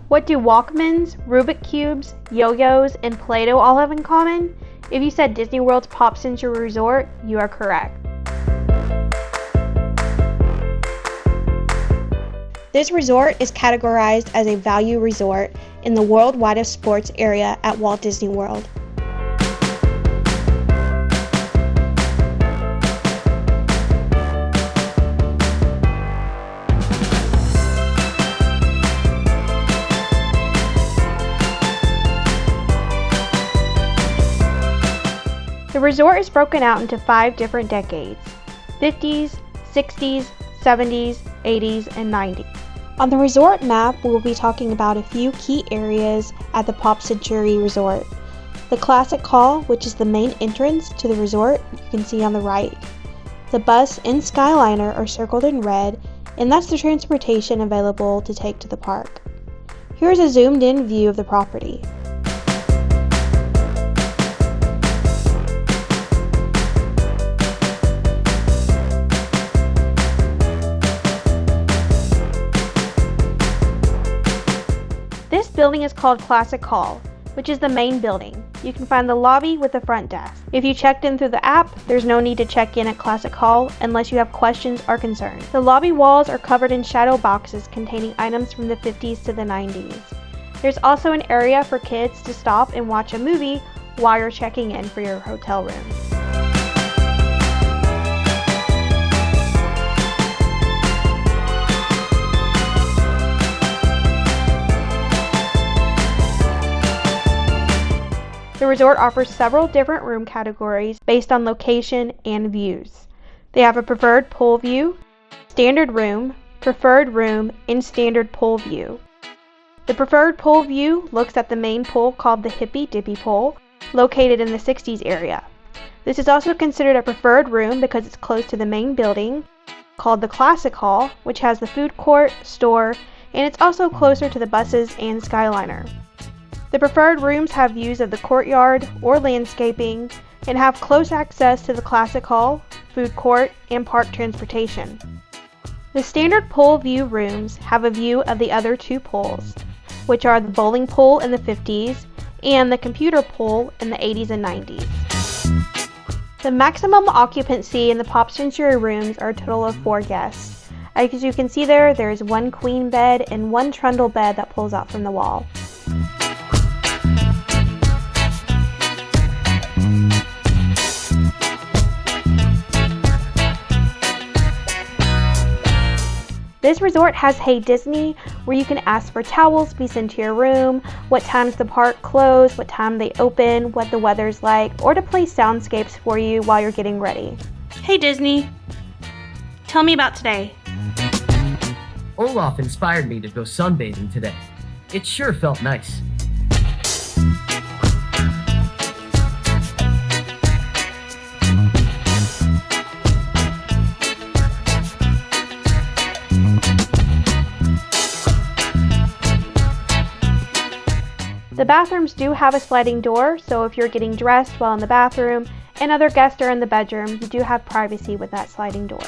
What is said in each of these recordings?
What do Walkmans, Rubik Cubes, yo-yos, and Play-Doh all have in common? If you said Disney World's Pop Century Resort, you are correct. This resort is categorized as a value resort in the World Widest Sports area at Walt Disney World. The resort is broken out into 5 different decades: 50s, 60s, 70s, 80s, and 90s. On the resort map, we will be talking about a few key areas at the Pop Century Resort. The Classic Hall, which is the main entrance to the resort, you can see on the right. The bus and Skyliner are circled in red, and that's the transportation available to take to the park. Here's a zoomed in view of the property. This building is called Classic Hall, which is the main building. You can find the lobby with the front desk. If you checked in through the app, there's no need to check in at Classic Hall unless you have questions or concerns. The lobby walls are covered in shadow boxes containing items from the 50s to the 90s. There's also an area for kids to stop and watch a movie while you're checking in for your hotel room. The resort offers several different room categories based on location and views. They have a preferred pool view, standard room, preferred room, and standard pool view. The preferred pool view looks at the main pool called the Hippy Dippy pool, located in the 60s area. This is also considered a preferred room because it's close to the main building, called the Classic Hall, which has the food court, store, and it's also closer to the buses and Skyliner. The preferred rooms have views of the courtyard or landscaping and have close access to the Classic Hall, food court, and park transportation. The standard pool view rooms have a view of the other 2 pools, which are the bowling pool in the 50s and the computer pool in the 80s and 90s. The maximum occupancy in the Pop Century rooms are a total of 4 guests. As you can see there's 1 queen bed and 1 trundle bed that pulls out from the wall. This resort has Hey Disney, where you can ask for towels to be sent to your room, what times the park close, what time they open, what the weather's like, or to play soundscapes for you while you're getting ready. Hey Disney, tell me about today. Olaf inspired me to go sunbathing today. It sure felt nice. The bathrooms do have a sliding door, so if you're getting dressed while in the bathroom and other guests are in the bedroom, you do have privacy with that sliding door.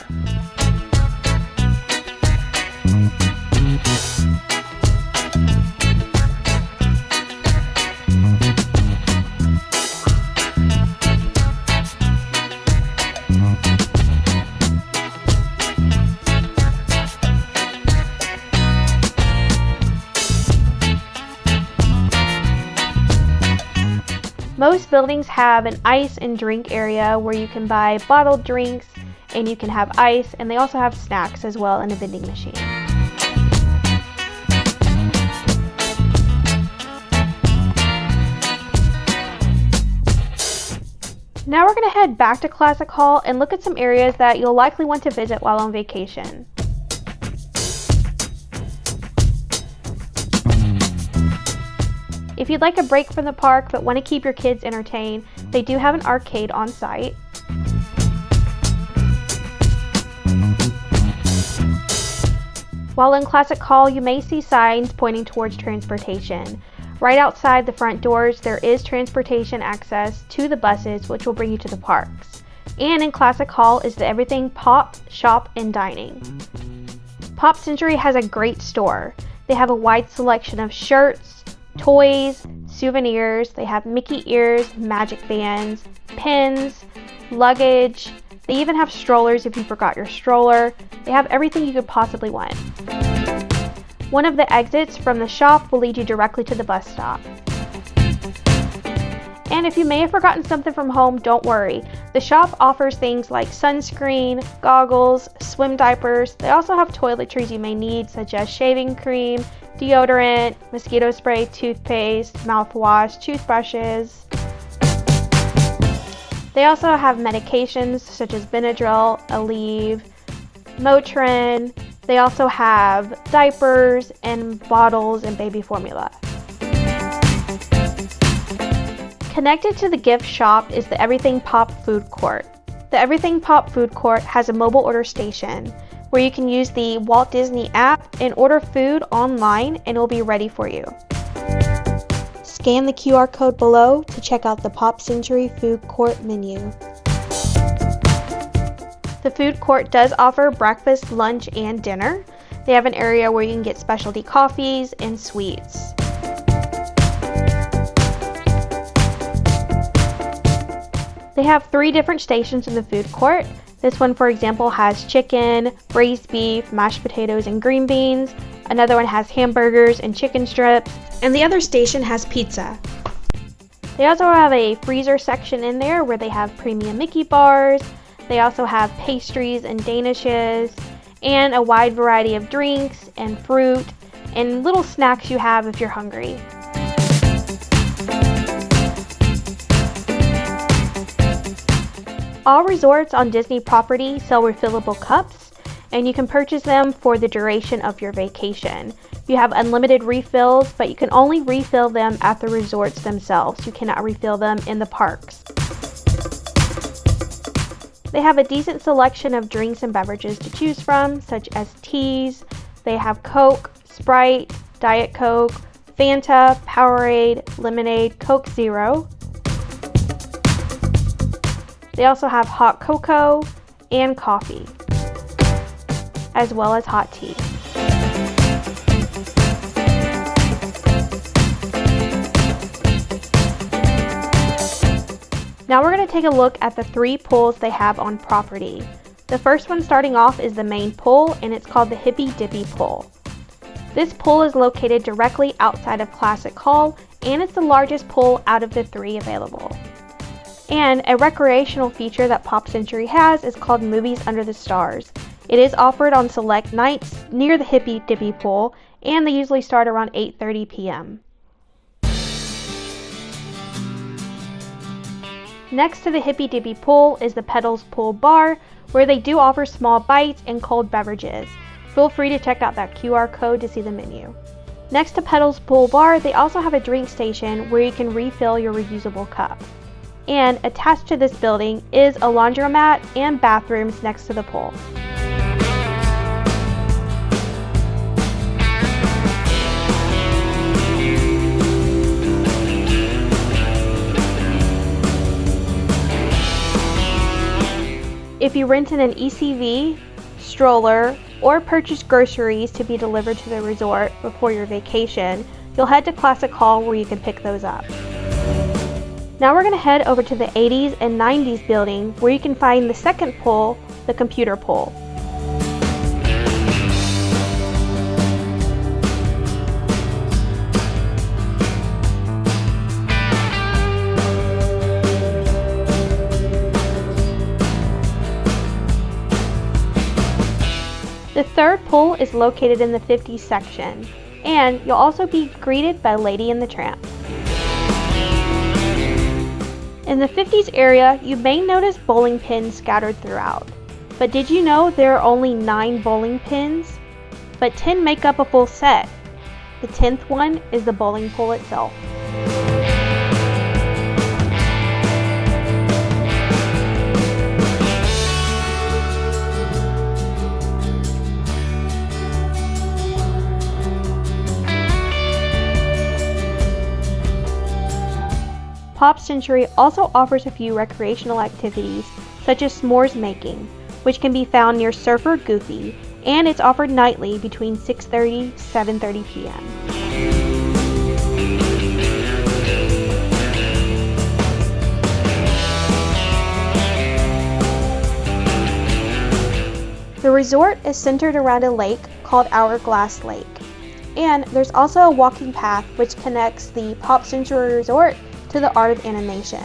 Most buildings have an ice and drink area where you can buy bottled drinks and you can have ice, and they also have snacks as well in a vending machine. Now we're going to head back to Classic Hall and look at some areas that you'll likely want to visit while on vacation. If you'd like a break from the park but want to keep your kids entertained, they do have an arcade on site. While in Classic Hall, you may see signs pointing towards transportation. Right outside the front doors, there is transportation access to the buses, which will bring you to the parks. And in Classic Hall is the everything pop, shop, and dining. Pop Century has a great store. They have a wide selection of shirts, toys, souvenirs. They have Mickey ears, magic bands, pins, luggage. They even have strollers if you forgot your stroller. They have everything you could possibly want. One of the exits from the shop will lead you directly to the bus stop. And if you may have forgotten something from home, don't worry. The shop offers things like sunscreen, goggles, swim diapers. They also have toiletries you may need, such as shaving cream, deodorant, mosquito spray, toothpaste, mouthwash, toothbrushes. They also have medications such as Benadryl, Aleve, Motrin. They also have diapers and bottles and baby formula. Connected to the gift shop is the Everything Pop food court. The Everything Pop food court has a mobile order station where you can use the Walt Disney app and order food online and it will be ready for you. Scan the QR code below to check out the Pop Century food court menu. The food court does offer breakfast, lunch, and dinner. They have an area where you can get specialty coffees and sweets. They have 3 different stations in the food court. This one, for example, has chicken, braised beef, mashed potatoes, and green beans. Another one has hamburgers and chicken strips. And the other station has pizza. They also have a freezer section in there where they have premium Mickey bars. They also have pastries and danishes, and a wide variety of drinks and fruit and little snacks you have if you're hungry. All resorts on Disney property sell refillable cups, and you can purchase them for the duration of your vacation. You have unlimited refills, but you can only refill them at the resorts themselves. You cannot refill them in the parks. They have a decent selection of drinks and beverages to choose from, such as teas. They have Coke, Sprite, Diet Coke, Fanta, Powerade, Lemonade, Coke Zero. They also have hot cocoa and coffee, as well as hot tea. Now we're going to take a look at the 3 pools they have on property. The first one starting off is the main pool, and it's called the Hippy Dippy pool. This pool is located directly outside of Classic Hall, and it's the largest pool out of the 3 available. And a recreational feature that Pop Century has is called Movies Under the Stars. It is offered on select nights near the Hippy Dippy pool, and they usually start around 8:30 p.m. Next to the Hippy Dippy pool is the Petals Pool Bar, where they do offer small bites and cold beverages. Feel free to check out that QR code to see the menu. Next to Petals Pool Bar, they also have a drink station where you can refill your reusable cup. And attached to this building is a laundromat and bathrooms next to the pool. If you rent in an ECV, stroller, or purchase groceries to be delivered to the resort before your vacation, you'll head to Classic Hall where you can pick those up. Now we're going to head over to the 80s and 90s building where you can find the second pool, the computer pool. The third pool is located in the 50s section, and you'll also be greeted by Lady and the Tramp. In the 50s area, you may notice bowling pins scattered throughout. But did you know there are only 9 bowling pins? But 10 make up a full set. The 10th one is the bowling pool itself. Pop Century also offers a few recreational activities, such as s'mores making, which can be found near Surfer Goofy, and it's offered nightly between 6:30 to 7:30 p.m. The resort is centered around a lake called Hourglass Lake, and there's also a walking path which connects the Pop Century Resort to the Art of Animation.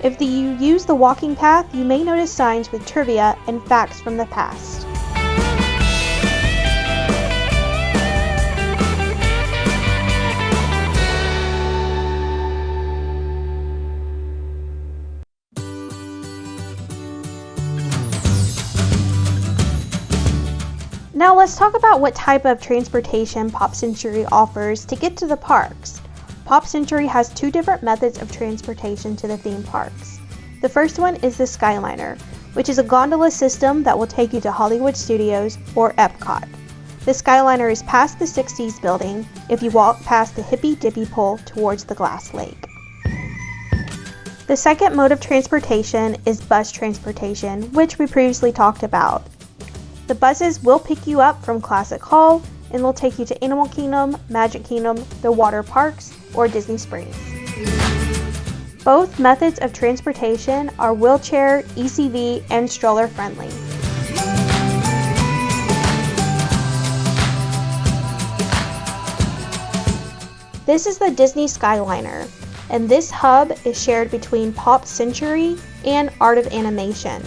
If you use the walking path, you may notice signs with trivia and facts from the past. Now let's talk about what type of transportation Pop Century offers to get to the parks. Pop Century has two different methods of transportation to the theme parks. The first one is the Skyliner, which is a gondola system that will take you to Hollywood Studios or Epcot. The Skyliner is past the 60s building if you walk past the Hippy Dippy pole towards the glass lake. The second mode of transportation is bus transportation, which we previously talked about. The buses will pick you up from Classic Hall and will take you to Animal Kingdom, Magic Kingdom, the water parks, or Disney Springs. Both methods of transportation are wheelchair, ECV, and stroller friendly. This is the Disney Skyliner, and this hub is shared between Pop Century and Art of Animation.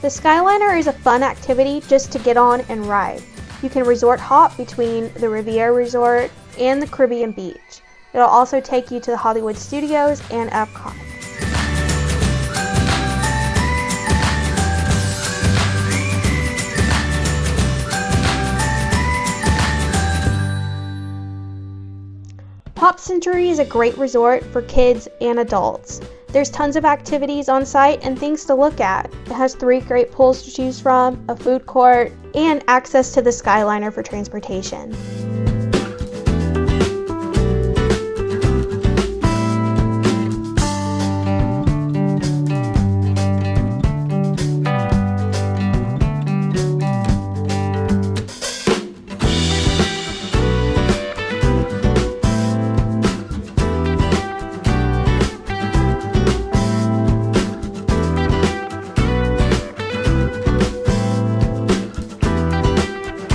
The Skyliner is a fun activity just to get on and ride. You can resort hop between the Riviera Resort and the Caribbean Beach. It'll also take you to the Hollywood Studios and Epcot. Pop Century is a great resort for kids and adults. There's tons of activities on site and things to look at. It has 3 great pools to choose from, a food court, and access to the Skyliner for transportation.